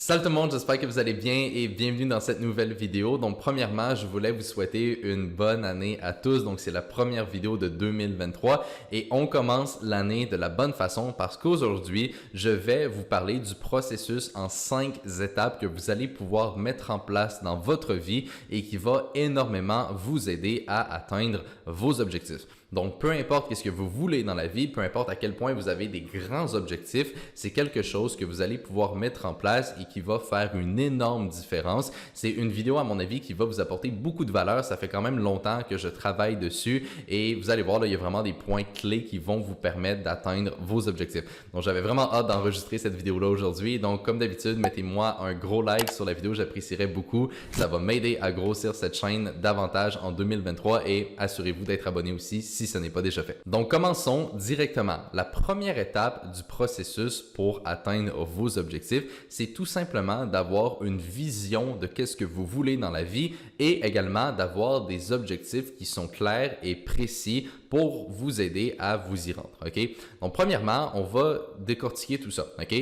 Salut tout le monde, j'espère que vous allez bien et bienvenue dans cette nouvelle vidéo. Donc premièrement, je voulais vous souhaiter une bonne année à tous. Donc c'est la première vidéo de 2023 et on commence l'année de la bonne façon parce qu'aujourd'hui, je vais vous parler du processus en 5 étapes que vous allez pouvoir mettre en place dans votre vie et qui va énormément vous aider à atteindre vos objectifs. Donc, peu importe ce que vous voulez dans la vie, peu importe à quel point vous avez des grands objectifs, c'est quelque chose que vous allez pouvoir mettre en place et qui va faire une énorme différence. C'est une vidéo, à mon avis, qui va vous apporter beaucoup de valeur. Ça fait quand même longtemps que je travaille dessus et vous allez voir, là, il y a vraiment des points clés qui vont vous permettre d'atteindre vos objectifs. Donc, j'avais vraiment hâte d'enregistrer cette vidéo-là aujourd'hui. Donc, comme d'habitude, mettez-moi un gros like sur la vidéo, j'apprécierais beaucoup. Ça va m'aider à grossir cette chaîne davantage en 2023 et assurez-vous d'être abonné aussi si ce n'est pas déjà fait. Donc, commençons directement. La première étape du processus pour atteindre vos objectifs, c'est tout simplement d'avoir une vision de qu'est-ce que vous voulez dans la vie et également d'avoir des objectifs qui sont clairs et précis pour vous aider à vous y rendre. OK? Donc, premièrement, on va décortiquer tout ça. OK?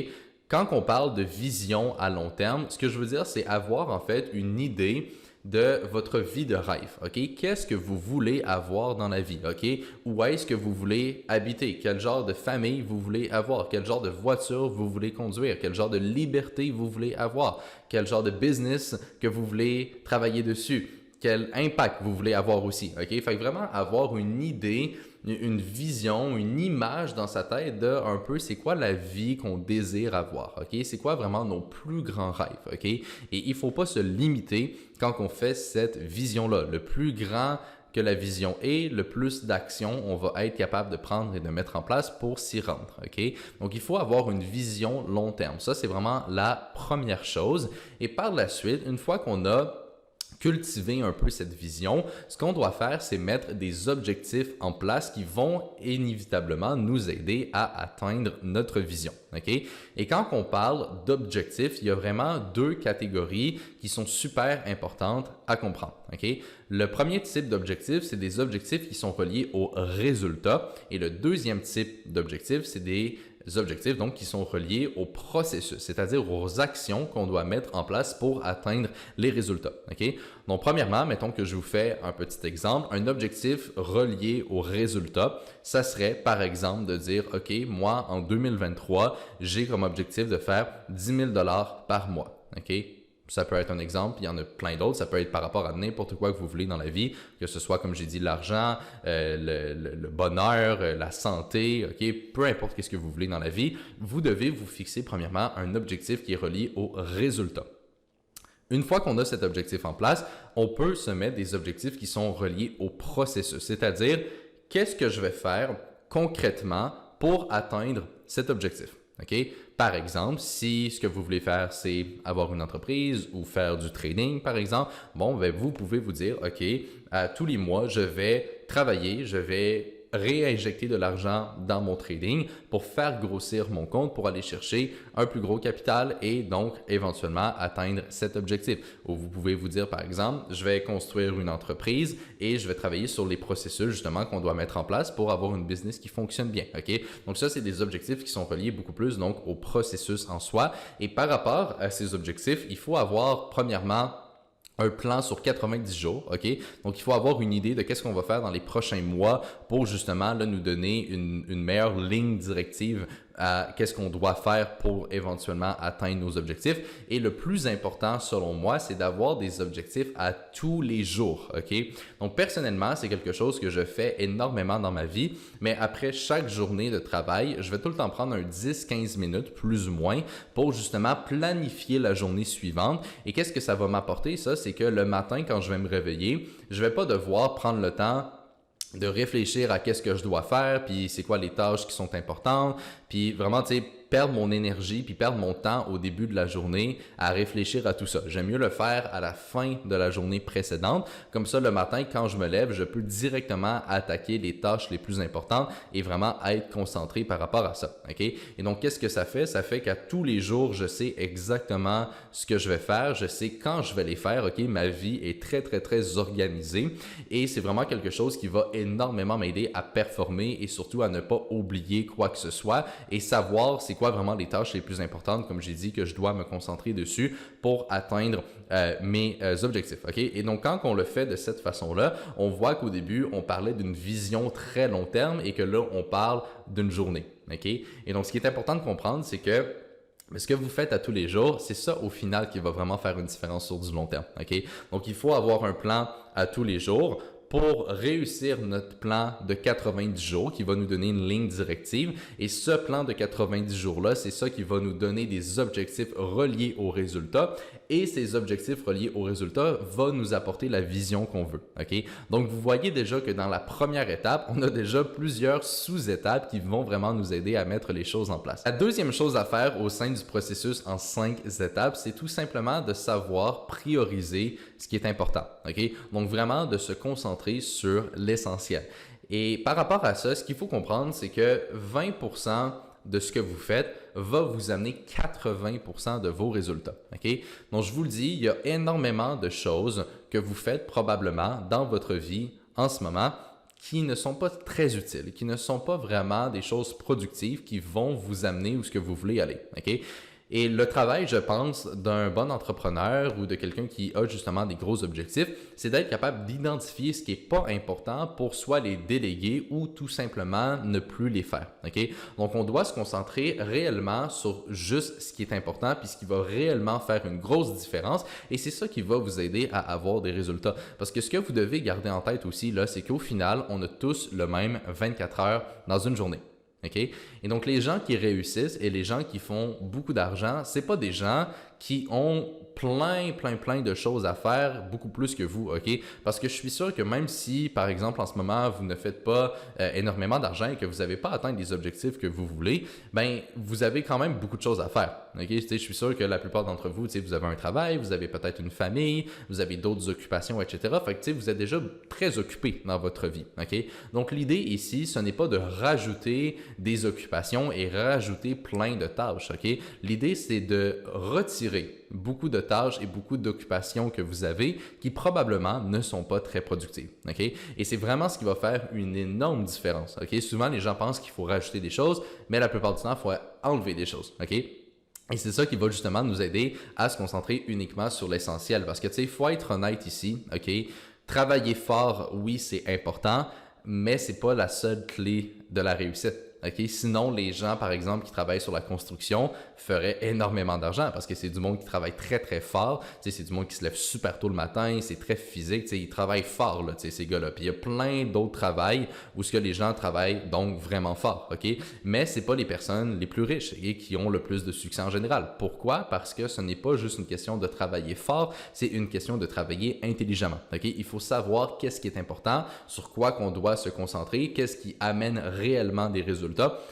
Quand on parle de vision à long terme, ce que je veux dire, c'est avoir en fait une idée de votre vie de rêve, OK? Qu'est-ce que vous voulez avoir dans la vie, OK? Où est-ce que vous voulez habiter? Quel genre de famille vous voulez avoir? Quel genre de voiture vous voulez conduire? Quel genre de liberté vous voulez avoir? Quel genre de business que vous voulez travailler dessus? Quel impact vous voulez avoir aussi, OK? Fait que vraiment avoir une idée, une vision, une image dans sa tête de un peu c'est quoi la vie qu'on désire avoir, OK? C'est quoi vraiment nos plus grands rêves, OK? Et il ne faut pas se limiter quand on fait cette vision-là. Le plus grand que la vision est, le plus d'actions on va être capable de prendre et de mettre en place pour s'y rendre, OK? Donc, il faut avoir une vision long terme. Ça, c'est vraiment la première chose. Et par la suite, une fois qu'on a cultiver un peu cette vision, ce qu'on doit faire, c'est mettre des objectifs en place qui vont inévitablement nous aider à atteindre notre vision. OK? Et quand on parle d'objectifs, il y a vraiment deux catégories qui sont super importantes à comprendre. OK? Le premier type d'objectif, c'est des objectifs qui sont reliés aux résultats. Et le deuxième type d'objectif, c'est des objectifs donc qui sont reliés au processus, c'est-à-dire aux actions qu'on doit mettre en place pour atteindre les résultats. OK? Donc, premièrement, mettons que je vous fais un petit exemple. Un objectif relié aux résultats, ça serait par exemple de dire, OK, moi en 2023, j'ai comme objectif de faire 10 000 $ par mois. OK? Ça peut être un exemple, il y en a plein d'autres. Ça peut être par rapport à n'importe quoi que vous voulez dans la vie, que ce soit, comme j'ai dit, l'argent, le bonheur, la santé, OK? Peu importe ce que vous voulez dans la vie, vous devez vous fixer premièrement un objectif qui est relié au résultat. Une fois qu'on a cet objectif en place, on peut se mettre des objectifs qui sont reliés au processus, c'est-à-dire qu'est-ce que je vais faire concrètement pour atteindre cet objectif. OK? Par exemple, si ce que vous voulez faire, c'est avoir une entreprise ou faire du trading, par exemple, bon, ben, vous pouvez vous dire, OK, tous les mois, je vais travailler, je vais réinjecter de l'argent dans mon trading pour faire grossir mon compte pour aller chercher un plus gros capital et donc éventuellement atteindre cet objectif. Ou vous pouvez vous dire par exemple, je vais construire une entreprise et je vais travailler sur les processus justement qu'on doit mettre en place pour avoir une business qui fonctionne bien. OK? Donc ça, c'est des objectifs qui sont reliés beaucoup plus donc au processus en soi. Et par rapport à ces objectifs, il faut avoir premièrement un plan sur 90 jours, OK? Donc, il faut avoir une idée de qu'est-ce qu'on va faire dans les prochains mois pour justement là, nous donner une meilleure ligne directive à qu'est-ce qu'on doit faire pour éventuellement atteindre nos objectifs. Et le plus important, selon moi, c'est d'avoir des objectifs à tous les jours, OK? Donc, personnellement, c'est quelque chose que je fais énormément dans ma vie, mais après chaque journée de travail, je vais tout le temps prendre un 10-15 minutes, plus ou moins, pour justement planifier la journée suivante. Et qu'est-ce que ça va m'apporter, ça? C'est que le matin, quand je vais me réveiller, je vais pas devoir prendre le temps de réfléchir à qu'est-ce que je dois faire, puis c'est quoi les tâches qui sont importantes, puis vraiment, tu sais, perdre mon énergie puis perdre mon temps au début de la journée à réfléchir à tout ça. J'aime mieux le faire à la fin de la journée précédente. Comme ça, le matin, quand je me lève, je peux directement attaquer les tâches les plus importantes et vraiment être concentré par rapport à ça. OK? Et donc, qu'est-ce que ça fait? Ça fait qu'à tous les jours, je sais exactement ce que je vais faire. Je sais quand je vais les faire. OK? Ma vie est très, très, très organisée et c'est vraiment quelque chose qui va énormément m'aider à performer et surtout à ne pas oublier quoi que ce soit et savoir c'est quoi vraiment les tâches les plus importantes, comme j'ai dit, que je dois me concentrer dessus pour atteindre mes objectifs. Okay? Et donc, quand on le fait de cette façon-là, on voit qu'au début, on parlait d'une vision très long terme et que là, on parle d'une journée. Okay? Et donc, ce qui est important de comprendre, c'est que mais ce que vous faites à tous les jours, c'est ça au final qui va vraiment faire une différence sur du long terme. Okay? Donc, il faut avoir un plan à tous les jours pour réussir notre plan de 90 jours qui va nous donner une ligne directive. Et ce plan de 90 jours-là, c'est ça qui va nous donner des objectifs reliés aux résultats. Et ces objectifs reliés aux résultats vont nous apporter la vision qu'on veut. Okay? Donc, vous voyez déjà que dans la première étape, on a déjà plusieurs sous-étapes qui vont vraiment nous aider à mettre les choses en place. La deuxième chose à faire au sein du processus en 5 étapes, c'est tout simplement de savoir prioriser ce qui est important. Okay? Donc, vraiment de se concentrer sur l'essentiel. Et par rapport à ça, ce qu'il faut comprendre, c'est que 20% de ce que vous faites va vous amener 80% de vos résultats. Okay? Donc, je vous le dis, il y a énormément de choses que vous faites probablement dans votre vie en ce moment qui ne sont pas très utiles, qui ne sont pas vraiment des choses productives qui vont vous amener où ce que vous voulez aller. Okay? Et le travail, je pense, d'un bon entrepreneur ou de quelqu'un qui a justement des gros objectifs, c'est d'être capable d'identifier ce qui n'est pas important pour soit les déléguer ou tout simplement ne plus les faire. Okay? Donc, on doit se concentrer réellement sur juste ce qui est important puis ce qui va réellement faire une grosse différence et c'est ça qui va vous aider à avoir des résultats. Parce que ce que vous devez garder en tête aussi, là, c'est qu'au final, on a tous le même 24 heures dans une journée. Okay? Et donc, les gens qui réussissent et les gens qui font beaucoup d'argent, ce n'est pas des gens qui ont plein de choses à faire, beaucoup plus que vous, OK? Parce que je suis sûr que même si, par exemple, en ce moment, vous ne faites pas énormément d'argent et que vous n'avez pas atteint les objectifs que vous voulez, ben vous avez quand même beaucoup de choses à faire, OK? Je suis sûr que la plupart d'entre vous, vous avez un travail, vous avez peut-être une famille, vous avez d'autres occupations, etc. Fait que vous êtes déjà très occupé dans votre vie, OK? Donc, l'idée ici, ce n'est pas de rajouter des occupations et rajouter plein de tâches, OK? L'idée, c'est de retirer beaucoup de tâches et beaucoup d'occupations que vous avez qui probablement ne sont pas très productives. Okay? Et c'est vraiment ce qui va faire une énorme différence. Okay? Souvent, les gens pensent qu'il faut rajouter des choses, mais la plupart du temps, il faut enlever des choses. Okay? Et c'est ça qui va justement nous aider à se concentrer uniquement sur l'essentiel. Parce que, tu sais, il faut être honnête ici. Okay? Travailler fort, oui, c'est important, mais c'est pas la seule clé de la réussite. Okay? Sinon, les gens, par exemple, qui travaillent sur la construction feraient énormément d'argent parce que c'est du monde qui travaille très fort. C'est du monde qui se lève super tôt le matin, c'est très physique. Ils travaillent fort, là, ces gars-là. Puis il y a plein d'autres travails où ce que les gens travaillent donc vraiment fort. Okay? Mais ce n'est pas les personnes les plus riches et qui ont le plus de succès en général. Pourquoi? Parce que ce n'est pas juste une question de travailler fort, c'est une question de travailler intelligemment. Okay? Il faut savoir qu'est-ce qui est important, sur quoi qu'on doit se concentrer, qu'est-ce qui amène réellement des résultats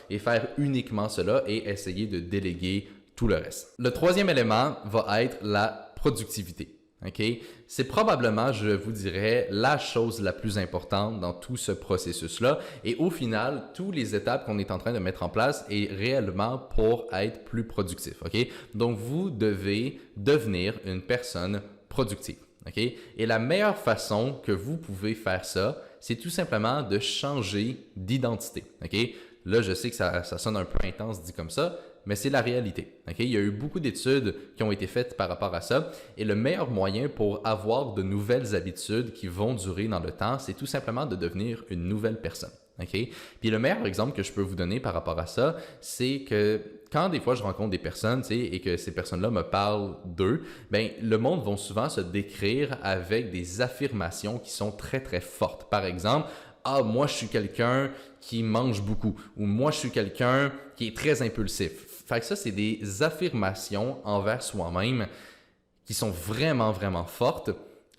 et faire uniquement cela et essayer de déléguer tout le reste. Le troisième élément va être la productivité. Okay? C'est probablement, je vous dirais, la chose la plus importante dans tout ce processus-là. Et au final, toutes les étapes qu'on est en train de mettre en place est réellement pour être plus productif. Okay? Donc, vous devez devenir une personne productive. Okay? Et la meilleure façon que vous pouvez faire ça, c'est tout simplement de changer d'identité. Okay? Là, je sais que ça sonne un peu intense dit comme ça, mais c'est la réalité. Okay? Il y a eu beaucoup d'études qui ont été faites par rapport à ça et le meilleur moyen pour avoir de nouvelles habitudes qui vont durer dans le temps, c'est tout simplement de devenir une nouvelle personne. Okay? Puis le meilleur exemple que je peux vous donner par rapport à ça, c'est que quand des fois je rencontre des personnes et que ces personnes-là me parlent d'eux, ben le monde va souvent se décrire avec des affirmations qui sont très fortes. Par exemple, ah, moi je suis quelqu'un qui mange beaucoup ou moi je suis quelqu'un qui est très impulsif. Fait que ça, c'est des affirmations envers soi-même qui sont vraiment fortes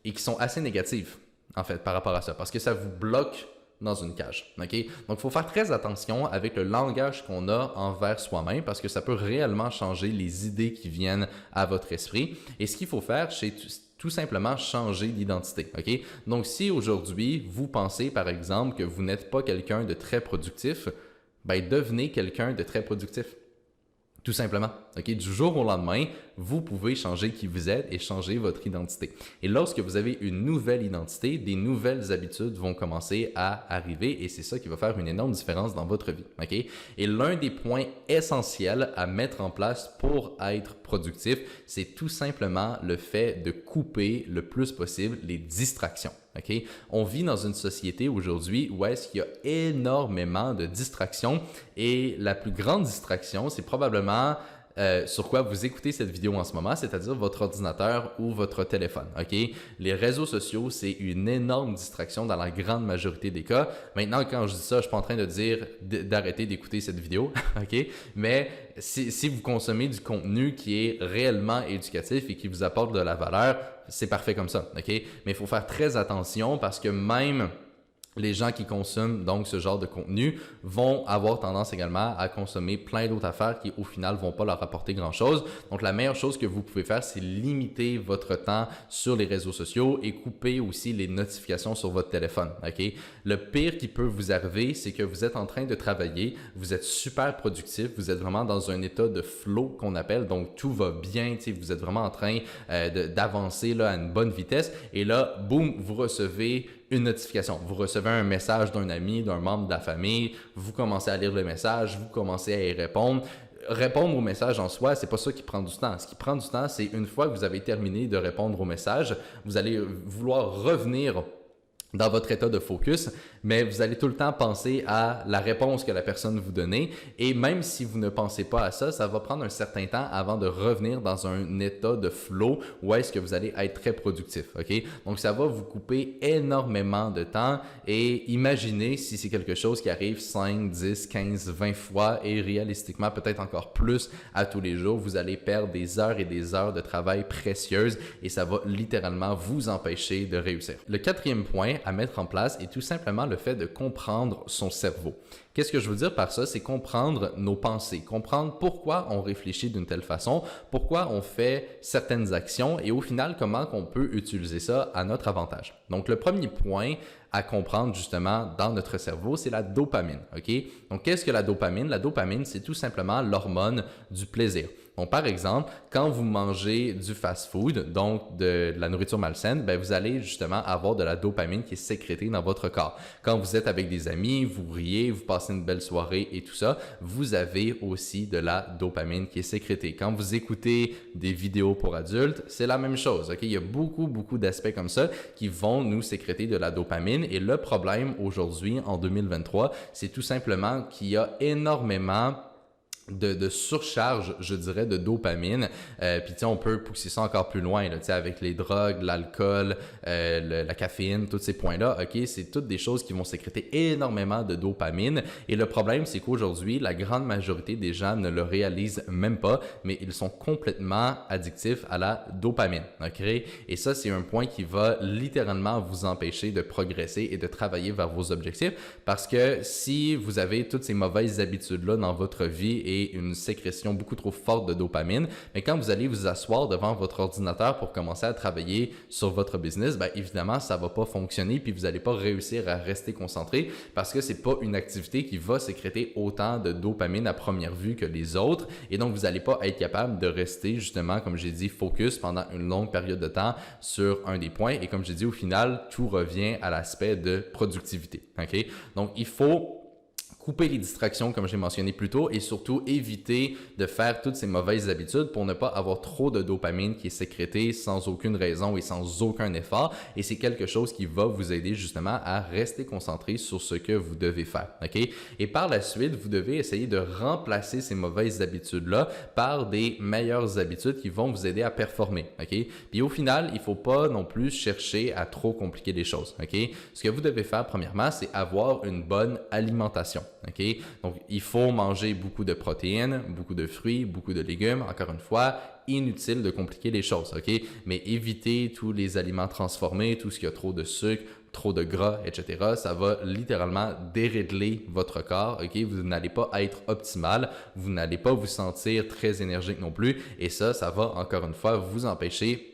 et qui sont assez négatives en fait par rapport à ça parce que ça vous bloque dans une cage. Okay? Donc, il faut faire très attention avec le langage qu'on a envers soi-même parce que ça peut réellement changer les idées qui viennent à votre esprit. Et ce qu'il faut faire, c'est tout simplement changer d'identité. Okay? Donc, si aujourd'hui, vous pensez, par exemple, que vous n'êtes pas quelqu'un de très productif, ben, devenez quelqu'un de très productif. Tout simplement. Okay? Du jour au lendemain, vous pouvez changer qui vous êtes et changer votre identité. Et lorsque vous avez une nouvelle identité, des nouvelles habitudes vont commencer à arriver et c'est ça qui va faire une énorme différence dans votre vie. Okay? Et l'un des points essentiels à mettre en place pour être productif, c'est tout simplement le fait de couper le plus possible les distractions. Okay? On vit dans une société aujourd'hui où est-ce qu'il y a énormément de distractions et la plus grande distraction, c'est probablement sur quoi vous écoutez cette vidéo en ce moment, c'est-à-dire votre ordinateur ou votre téléphone. Okay? Les réseaux sociaux, c'est une énorme distraction dans la grande majorité des cas. Maintenant, quand je dis ça, je suis pas en train de dire d'arrêter d'écouter cette vidéo, okay? Mais si vous consommez du contenu qui est réellement éducatif et qui vous apporte de la valeur, c'est parfait comme ça. Okay? Mais il faut faire très attention parce que même les gens qui consomment donc ce genre de contenu vont avoir tendance également à consommer plein d'autres affaires qui au final vont pas leur apporter grand chose. Donc la meilleure chose que vous pouvez faire, c'est limiter votre temps sur les réseaux sociaux et couper aussi les notifications sur votre téléphone. Okay? Le pire qui peut vous arriver, c'est que vous êtes en train de travailler, vous êtes super productif, vous êtes vraiment dans un état de flow qu'on appelle, donc tout va bien, vous êtes vraiment en train d'avancer là, à une bonne vitesse et là, boum, vous recevez une notification. Vous recevez un message d'un ami, d'un membre de la famille, vous commencez à lire le message, vous commencez à y répondre. Répondre au message en soi, c'est pas ça qui prend du temps. Ce qui prend du temps, c'est une fois que vous avez terminé de répondre au message, vous allez vouloir revenir dans votre état de focus, mais vous allez tout le temps penser à la réponse que la personne vous donnait et même si vous ne pensez pas à ça, ça va prendre un certain temps avant de revenir dans un état de flow où est-ce que vous allez être très productif, ok? Donc ça va vous couper énormément de temps et imaginez si c'est quelque chose qui arrive 5, 10, 15, 20 fois et réalistiquement peut-être encore plus à tous les jours, vous allez perdre des heures et des heures de travail précieuses et ça va littéralement vous empêcher de réussir. Le quatrième point à mettre en place est tout simplement le fait de comprendre son cerveau. Qu'est-ce que je veux dire par ça? C'est comprendre nos pensées, comprendre pourquoi on réfléchit d'une telle façon, pourquoi on fait certaines actions et au final, comment on peut utiliser ça à notre avantage. Donc, le premier point à comprendre justement dans notre cerveau, c'est la dopamine. Okay? Donc, qu'est-ce que la dopamine? La dopamine, c'est tout simplement l'hormone du plaisir. Donc, par exemple, quand vous mangez du fast-food, donc de la nourriture malsaine, ben, vous allez justement avoir de la dopamine qui est sécrétée dans votre corps. Quand vous êtes avec des amis, vous riez, vous passez une belle soirée et tout ça, vous avez aussi de la dopamine qui est sécrétée. Quand vous écoutez des vidéos pour adultes, c'est la même chose. Okay? Il y a beaucoup d'aspects comme ça qui vont nous sécréter de la dopamine et le problème aujourd'hui, en 2023, c'est tout simplement qu'il y a énormément de surcharge, je dirais, de dopamine. Puis tu sais, on peut pousser ça encore plus loin, là, tu sais, avec les drogues, l'alcool, la caféine, tous ces points-là. OK, c'est toutes des choses qui vont sécréter énormément de dopamine. Et le problème, c'est qu'aujourd'hui, la grande majorité des gens ne le réalisent même pas, mais ils sont complètement addictifs à la dopamine. OK? Et ça, c'est un point qui va littéralement vous empêcher de progresser et de travailler vers vos objectifs parce que si vous avez toutes ces mauvaises habitudes-là dans votre vie et une sécrétion beaucoup trop forte de dopamine, mais quand vous allez vous asseoir devant votre ordinateur pour commencer à travailler sur votre business, bien évidemment, ça va pas fonctionner puis vous n'allez pas réussir à rester concentré parce que c'est pas une activité qui va sécréter autant de dopamine à première vue que les autres et donc vous n'allez pas être capable de rester justement, comme j'ai dit, focus pendant une longue période de temps sur un des points et comme j'ai dit, au final, tout revient à l'aspect de productivité. OK? Donc, il faut couper les distractions comme j'ai mentionné plus tôt et surtout éviter de faire toutes ces mauvaises habitudes pour ne pas avoir trop de dopamine qui est sécrétée sans aucune raison et sans aucun effort et c'est quelque chose qui va vous aider justement à rester concentré sur ce que vous devez faire. Okay? Et par la suite, vous devez essayer de remplacer ces mauvaises habitudes-là par des meilleures habitudes qui vont vous aider à performer. Okay? Puis au final, il ne faut pas non plus chercher à trop compliquer les choses. Okay? Ce que vous devez faire premièrement, c'est avoir une bonne alimentation. Okay? Donc, il faut manger beaucoup de protéines, beaucoup de fruits, beaucoup de légumes. Encore une fois, inutile de compliquer les choses, okay? Mais évitez tous les aliments transformés, tout ce qui a trop de sucre, trop de gras, etc. Ça va littéralement dérégler votre corps, ok? Vous n'allez pas être optimal, vous n'allez pas vous sentir très énergique non plus. Et ça va encore une fois vous empêcher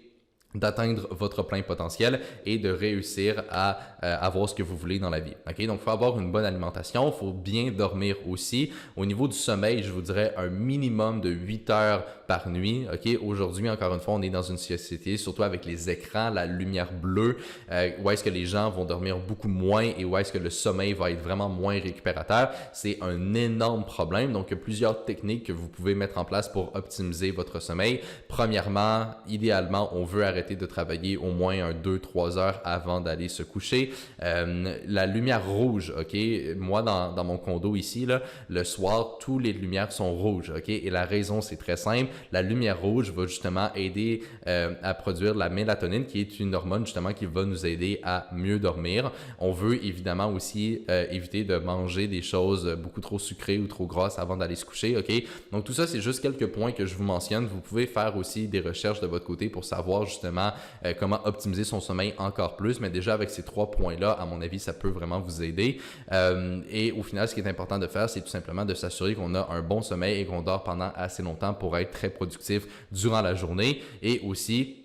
d'atteindre votre plein potentiel et de réussir à avoir ce que vous voulez dans la vie. Okay? Donc, il faut avoir une bonne alimentation, il faut bien dormir aussi. Au niveau du sommeil, je vous dirais un minimum de 8 heures par nuit. Ok, aujourd'hui, encore une fois, on est dans une société, surtout avec les écrans, la lumière bleue, où est-ce que les gens vont dormir beaucoup moins et où est-ce que le sommeil va être vraiment moins récupérateur. C'est un énorme problème. Donc, il y a plusieurs techniques que vous pouvez mettre en place pour optimiser votre sommeil. Premièrement, idéalement, on veut arrêter de travailler au moins 2-3 heures avant d'aller se coucher. La lumière rouge, ok, moi dans mon condo ici, là, le soir, toutes les lumières sont rouges, ok, et la raison c'est très simple, la lumière rouge va justement aider à produire la mélatonine qui est une hormone justement qui va nous aider à mieux dormir. On veut évidemment aussi éviter de manger des choses beaucoup trop sucrées ou trop grasses avant d'aller se coucher, ok, donc tout ça c'est juste quelques points que je vous mentionne. Vous pouvez faire aussi des recherches de votre côté pour savoir justement comment optimiser son sommeil encore plus, mais déjà avec ces 3 points-là, à mon avis, ça peut vraiment vous aider. Et au final, ce qui est important de faire, c'est tout simplement de s'assurer qu'on a un bon sommeil et qu'on dort pendant assez longtemps pour être très productif durant la journée et aussi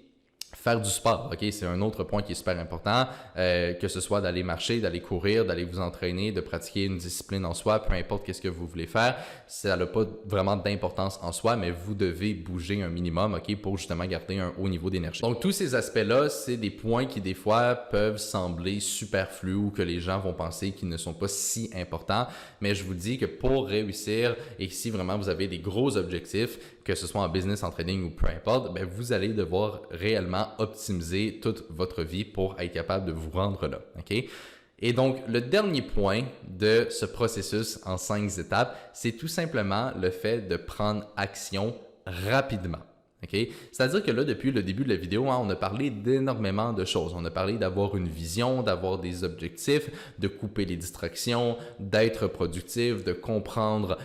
faire du sport, ok, c'est un autre point qui est super important, que ce soit d'aller marcher, d'aller courir, d'aller vous entraîner, de pratiquer une discipline en soi, peu importe qu'est-ce que vous voulez faire, ça n'a pas vraiment d'importance en soi, mais vous devez bouger un minimum, ok, pour justement garder un haut niveau d'énergie. Donc tous ces aspects-là, c'est des points qui des fois peuvent sembler superflus ou que les gens vont penser qu'ils ne sont pas si importants, mais je vous dis que pour réussir et si vraiment vous avez des gros objectifs, que ce soit en business, en trading ou peu importe, ben vous allez devoir réellement optimiser toute votre vie pour être capable de vous rendre là. OK? Et donc, le dernier point de ce processus en 5 étapes, c'est tout simplement le fait de prendre action rapidement. Okay? C'est-à-dire que là, depuis le début de la vidéo, on a parlé d'énormément de choses. On a parlé d'avoir une vision, d'avoir des objectifs, de couper les distractions, d'être productif, de comprendre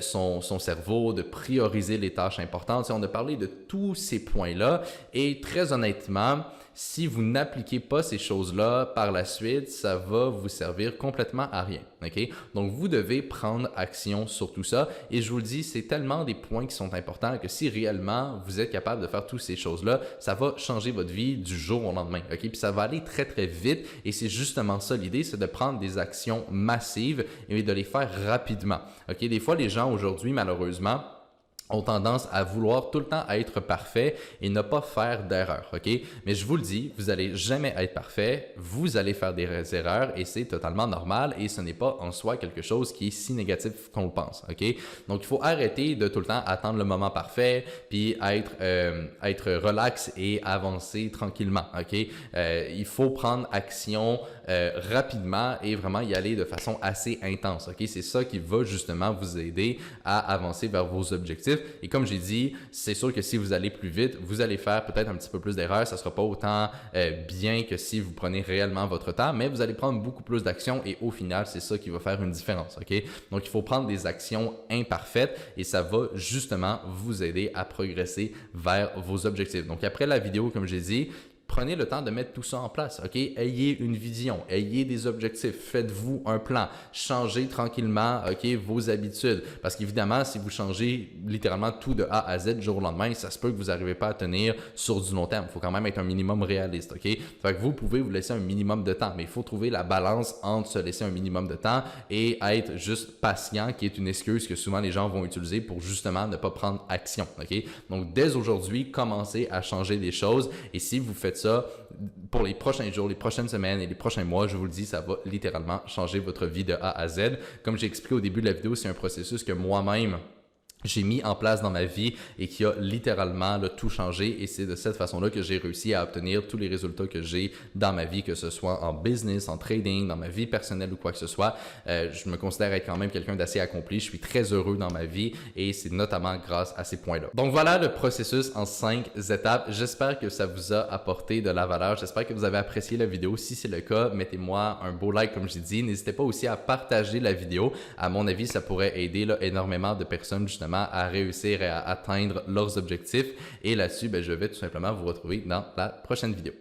son cerveau, de prioriser les tâches importantes. On a parlé de tous ces points-là et très honnêtement, si vous n'appliquez pas ces choses-là par la suite, ça va vous servir complètement à rien. Okay? Donc, vous devez prendre action sur tout ça. Et je vous le dis, c'est tellement des points qui sont importants que si réellement vous êtes capable de faire toutes ces choses-là, ça va changer votre vie du jour au lendemain. Okay? Puis ça va aller très, très vite. Et c'est justement ça l'idée, c'est de prendre des actions massives et de les faire rapidement. Okay? Des fois, les gens aujourd'hui, malheureusement, ont tendance à vouloir tout le temps être parfait et ne pas faire d'erreurs, ok? Mais je vous le dis, vous n'allez jamais être parfait, vous allez faire des erreurs et c'est totalement normal et ce n'est pas en soi quelque chose qui est si négatif qu'on le pense, ok? Donc, il faut arrêter de tout le temps attendre le moment parfait puis être relax et avancer tranquillement, ok? Il faut prendre action rapidement et vraiment y aller de façon assez intense, ok? C'est ça qui va justement vous aider à avancer vers vos objectifs. Et comme j'ai dit, c'est sûr que si vous allez plus vite, vous allez faire peut-être un petit peu plus d'erreurs. Ça ne sera pas autant bien que si vous prenez réellement votre temps, mais vous allez prendre beaucoup plus d'actions et au final, c'est ça qui va faire une différence. Okay? Donc, il faut prendre des actions imparfaites et ça va justement vous aider à progresser vers vos objectifs. Donc, après la vidéo, comme j'ai dit, prenez le temps de mettre tout ça en place, ok? Ayez une vision, ayez des objectifs, faites-vous un plan, changez tranquillement, ok, vos habitudes. Parce qu'évidemment, si vous changez littéralement tout de A à Z du jour au lendemain, ça se peut que vous n'arrivez pas à tenir sur du long terme. Il faut quand même être un minimum réaliste, ok? Fait que vous pouvez vous laisser un minimum de temps, mais il faut trouver la balance entre se laisser un minimum de temps et être juste patient, qui est une excuse que souvent les gens vont utiliser pour justement ne pas prendre action, ok? Donc, dès aujourd'hui, commencez à changer des choses et si vous faites ça pour les prochains jours, les prochaines semaines et les prochains mois, je vous le dis, ça va littéralement changer votre vie de A à Z. Comme j'ai expliqué au début de la vidéo, c'est un processus que moi-même j'ai mis en place dans ma vie et qui a littéralement tout changé et c'est de cette façon-là que j'ai réussi à obtenir tous les résultats que j'ai dans ma vie, que ce soit en business, en trading, dans ma vie personnelle ou quoi que ce soit. Je me considère être quand même quelqu'un d'assez accompli. Je suis très heureux dans ma vie et c'est notamment grâce à ces points-là. Donc voilà le processus en 5 étapes. J'espère que ça vous a apporté de la valeur. J'espère que vous avez apprécié la vidéo. Si c'est le cas, mettez-moi un beau like comme j'ai dit. N'hésitez pas aussi à partager la vidéo. À mon avis, ça pourrait aider énormément de personnes justement à réussir et à atteindre leurs objectifs. Et là-dessus, je vais tout simplement vous retrouver dans la prochaine vidéo.